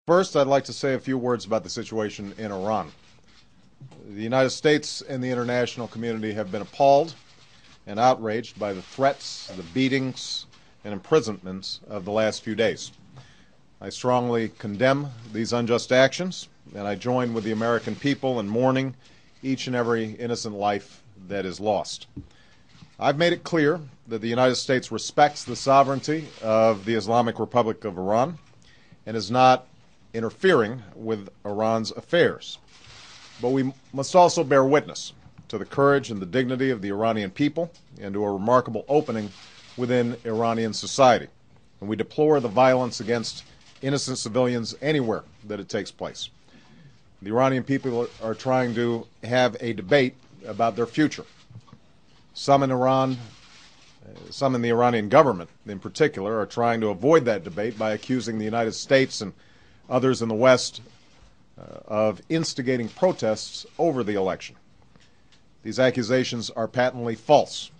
First, I'd like to say a few words about the situation in Iran. The United States and the international community have been appalled and outraged by the threats, the beatings, and imprisonments of the last few days. I strongly condemn these unjust actions, and I join with the American people in mourning each and every innocent life that is lost. I've made it clear that the United States respects the sovereignty of the Islamic Republic of Iran and is not interfering with Iran's affairs. But we must also bear witness to the courage and the dignity of the Iranian people and to a remarkable opening within Iranian society. And we deplore the violence against innocent civilians anywhere that it takes place. The Iranian people are trying to have a debate about their future. Some in Iran, some in the Iranian government in particular, are trying to avoid that debate by accusing the United States and others in the West of instigating protests over the election. These accusations are patently false.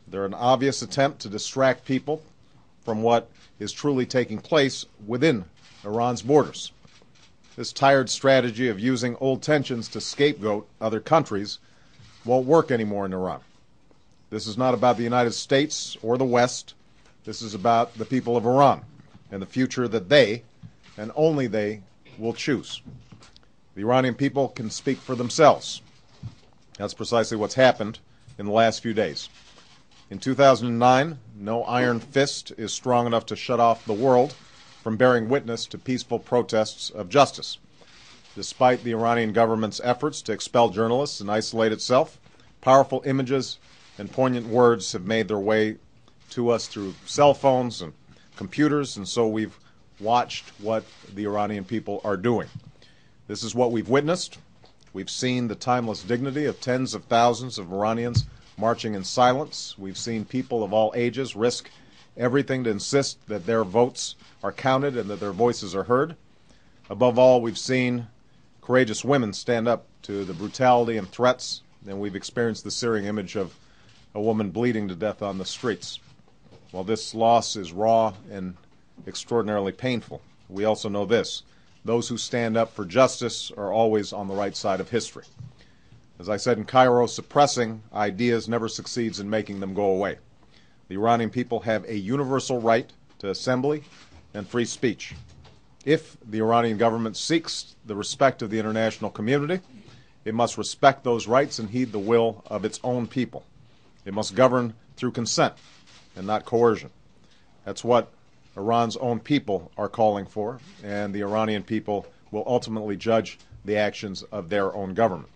They're an obvious attempt to distract people from what is truly taking place within Iran's borders. This tired strategy of using old tensions to scapegoat other countries won't work anymore in Iran. This is not about the United States or the West. This is about the people of Iran and the future that they, and only they, will choose. The Iranian people can speak for themselves. That's precisely what's happened in the last few days. In 2009, no iron fist is strong enough to shut off the world from bearing witness to peaceful protests of justice. Despite the Iranian government's efforts to expel journalists and isolate itself, powerful images and poignant words have made their way to us through cell phones and computers, and so we've watched what the Iranian people are doing. This is what we've witnessed. We've seen the timeless dignity of tens of thousands of Iranians marching in silence. We've seen people of all ages risk everything to insist that their votes are counted and that their voices are heard. Above all, we've seen courageous women stand up to the brutality and threats, and we've experienced the searing image of a woman bleeding to death on the streets. While this loss is raw and extraordinarily painful, we also know this: those who stand up for justice are always on the right side of history. As I said in Cairo, suppressing ideas never succeeds in making them go away. The Iranian people have a universal right to assembly and free speech. If the Iranian government seeks the respect of the international community, it must respect those rights and heed the will of its own people. It must govern through consent and not coercion. That's what Iran's own people are calling for, and the Iranian people will ultimately judge the actions of their own government.